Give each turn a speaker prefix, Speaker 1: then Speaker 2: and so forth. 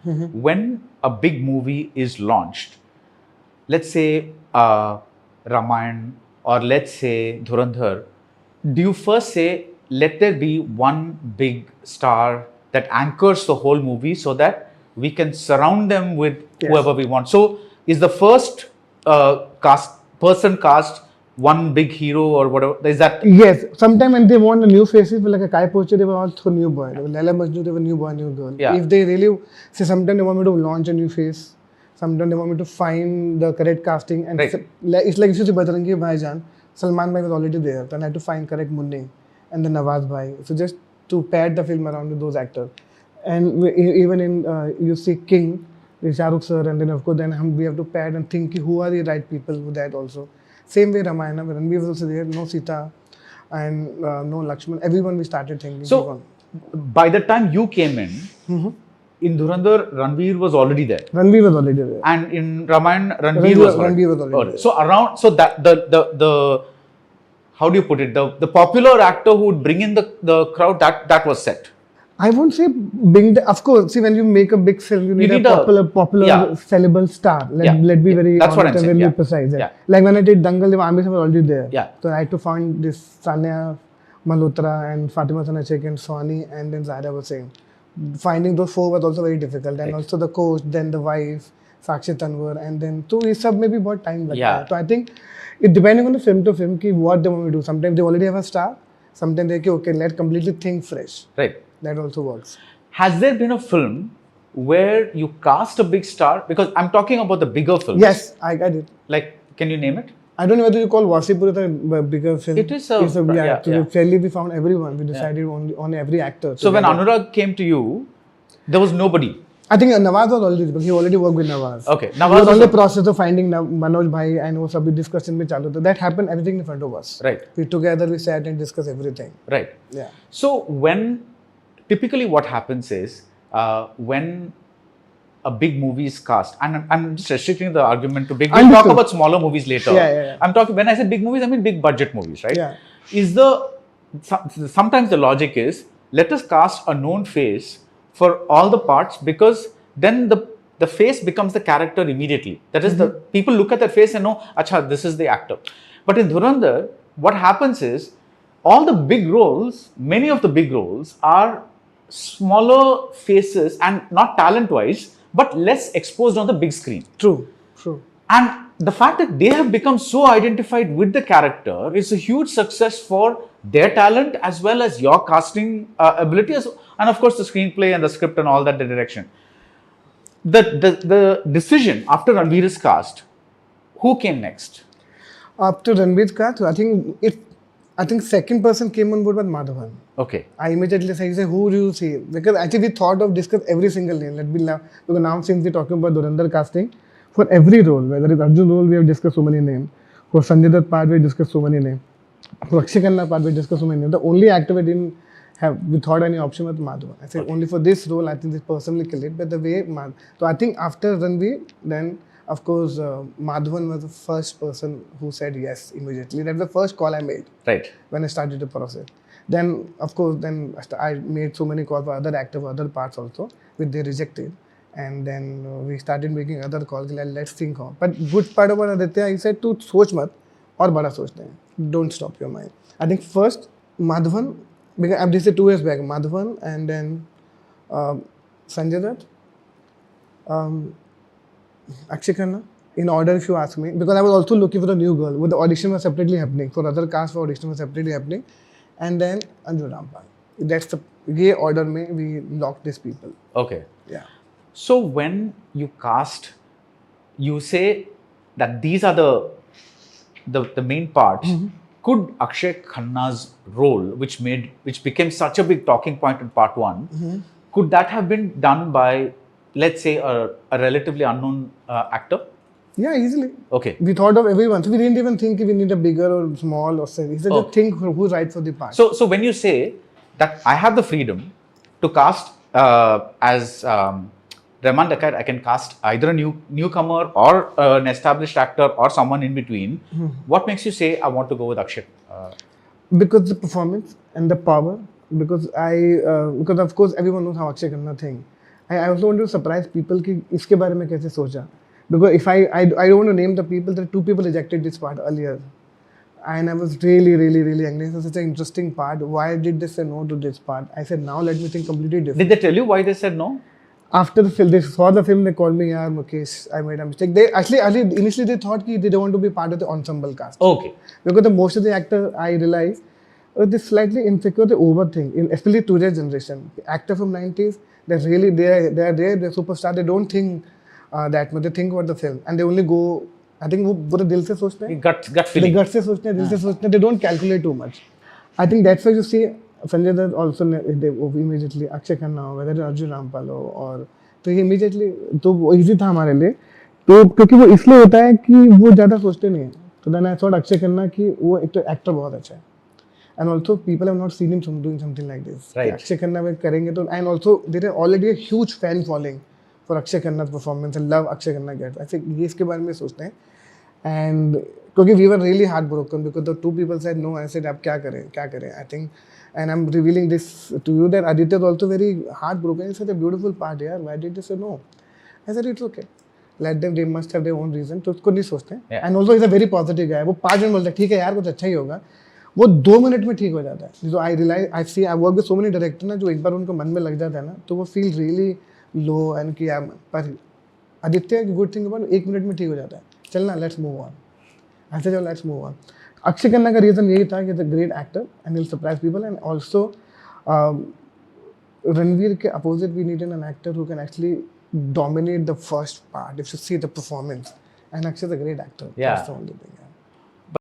Speaker 1: when a big movie is launched, let's say Ramayana or let's say Dhurandhar, do you first say, let there be one big star that anchors the whole movie so that we can surround them with whoever we want? So, is the first cast one big hero or whatever? Is that?
Speaker 2: Yes. Sometimes when they want a new faces, like a Kai Poche, they will all throw new boy. Laila Majnu, they have a new boy, new girl.
Speaker 1: Yeah.
Speaker 2: If they really say, sometimes they want me to launch a new face. Sometimes they want me to find the correct casting. And it's like if you see Bajrangi Bhaijaan, Salman Bhai was already there. Then I had to find correct Munni and then Nawaz Bhai. So just to pad the film around with those actors. And even in you see King, Shah Rukh sir, and then of course then we have to pad and think who are the right people with that also. Same way Ramayana, when Ranveer was also there, no Sita and no Lakshman. Everyone we started thinking.
Speaker 1: So by the time you came in Dhurandhar, Ranveer was already there.
Speaker 2: Ranveer was already there.
Speaker 1: And in Ramayana, Ranveer was already there. So around, so that the how do you put it? The popular actor who would bring in the crowd, that was set.
Speaker 2: I won't say being the, of course, see when you make a big film, you need a popular sellable star. Let's be very
Speaker 1: honest and
Speaker 2: very precise. Like when I did Dangal, the Amir was already there. So I had to find this Sanya Malhotra and Fatima Sanachek and Swani and then Zaira was saying. Finding those four was also very difficult. And also the coach, then the wife, Sakshi Tanwar, and then so we sub maybe about time like that. So I think it depending on the film to film, what they want to do. Sometimes they already have a star. Sometimes they say, okay, let's completely think fresh.
Speaker 1: Right.
Speaker 2: That also works.
Speaker 1: Has there been a film where you cast a big star? Because I'm talking about the bigger films.
Speaker 2: Yes, I did.
Speaker 1: Like, can you name it?
Speaker 2: I don't know whether you call Vasipur a bigger film.
Speaker 1: It is a
Speaker 2: fairly we found everyone. We decided on every actor.
Speaker 1: So when Anurag came to you, there was nobody.
Speaker 2: I think Nawaz was already, because he already worked with Nawaz.
Speaker 1: Okay.
Speaker 2: Nawaz was on the process of finding Manoj Bhai and wo sabhi discussion mein chalu tha. That happened everything in front of us.
Speaker 1: Right.
Speaker 2: We together we sat and discussed everything.
Speaker 1: Right.
Speaker 2: Yeah.
Speaker 1: So typically what happens is when a big movie is cast, and I'm just restricting the argument to big. We'll talk about smaller movies later. I'm talking, when I say big movies, I mean big budget movies, right?
Speaker 2: Yeah.
Speaker 1: Sometimes the logic is, let us cast a known face for all the parts, because then the face becomes the character immediately. That is, the people look at their face and know, acha, this is the actor. But in Dhurandhar, what happens is, all the big roles, many of the big roles are smaller faces, and not talent-wise, but less exposed on the big screen.
Speaker 2: True.
Speaker 1: And the fact that they have become so identified with the character is a huge success for their talent as well as your casting ability, and of course the screenplay and the script and all that, the direction. The decision after Ranveer is cast, who came next?
Speaker 2: After Ranveer's cast, I think second person came on board was Madhavan.
Speaker 1: Okay.
Speaker 2: I immediately said, who do you see? Because actually we thought of discuss every single name. Because now since we're talking about Dhurandhar casting, for every role, whether it's Arjun role, we have discussed so many names. For Sanjay Dutt part, we discussed so many names. For Akshaye Khanna part, we discussed so many names. The only actor we thought any option was Madhavan. I said, only for this role, I think this person will kill it. But the way, so I think after Ranveer, then of course, Madhavan was the first person who said yes immediately. That's the first call I made.
Speaker 1: Right.
Speaker 2: When I started the process. Then, of course, I made so many calls for other actors, for other parts also, which they rejected. And then we started making other calls, like, let's think of. But good part about Aditya, he said, tu soch mat, aur bada sochna hai. Don't stop your mind. I think first, Madhavan, because this is 2 years back, Madhavan, and then Sanjay Dutt, Akshaye Khanna, in order if you ask me, because I was also looking for a new girl, with the audition was separately happening, for other cast, audition was separately happening, and then Anju Rampal. That's the order we locked these people.
Speaker 1: Okay.
Speaker 2: Yeah.
Speaker 1: So when you cast, you say that these are the main parts. Could Akshaye Khanna's role, which became such a big talking point in part 1, could that have been done by, let's say, a relatively unknown actor?
Speaker 2: Yeah, easily.
Speaker 1: Okay.
Speaker 2: We thought of everyone. So we didn't even think we need a bigger or small or something. We said, just think who's right for the part.
Speaker 1: So when you say that I have the freedom to cast as Rahman Dakat, I can cast either a newcomer or an established actor or someone in between. What makes you say, I want to go with Akshaye?
Speaker 2: Because the performance and the power. Because of course everyone knows how Akshaye Khanna thinks. I also want to surprise people कि इसके बारे में कैसे सोचा, because if I don't want to name the people, there are 2 people rejected this part earlier, and I was really angry. This is such an interesting part. Why did they say no to this part? I said now let me think completely different.
Speaker 1: Did they tell you why they said no?
Speaker 2: After the film, they saw the film, they called me, "Yeah, Mukesh, I made a mistake." They actually initially they thought that they don't want to be part of the ensemble cast.
Speaker 1: Okay.
Speaker 2: Because the most of the actor, I realized, they slightly insecure, they overthink. Especially today's generation, actor from 90s, they're really they're superstar. They don't think that much. They think about the film and they only go. I think वो पूरे दिल से सोचते हैं.
Speaker 1: Gut feeling.
Speaker 2: Gut से सोचते हैं, दिल से सोचते हैं. They don't calculate too much. I think that's why you see Sanjay Dutt also they immediately Akshay Khanna हो, whether Arjun Rampal हो, और तो ये immediately तो वो easy था हमारे लिए. तो क्योंकि वो इसलिए होता है कि वो ज़्यादा सोचते नहीं हैं. तो then I thought Akshay Khanna कि वो एक तो एक्टर बहुत अच्छा है. And also people have not seen him doing something like this.
Speaker 1: Right.
Speaker 2: Akshay Khanna में करेंगे तो, and also there is already a huge fan following for Akshay Khanna's performance and love Akshay Khanna gets. I think ये इसके बारे में सोचते हैं. And क्योंकि we were really heartbroken because the 2 people said no. I said अब क्या करें. I think, and I'm revealing this to you that Aditya is also very heartbroken. It's such a beautiful part here. Why did they say no? I said it's okay. Let them. They must have their own reason. तो उसको नहीं सोचते. And also he's a very positive guy. वो 5 minute बोलता है ठीक है यार कुछ अच्छा ही होगा. वो 2 मिनट में ठीक हो जाता है. So I realize I work with so many directors ना जो एक बार उनको मन में लग जाता है ना तो वो feel really low and कि यार पर आदित्य की good thing about 1 मिनट में ठीक हो जाता है. चलना let's move on. I said let's move on. Akshay Khanna का रीज़न यही था कि is a great actor and will surprise people and also Ranveer के opposite we need an actor who can actually dominate the first part if you see the performance, and Akshay is a great actor.
Speaker 1: Yeah.
Speaker 2: That's the only thing.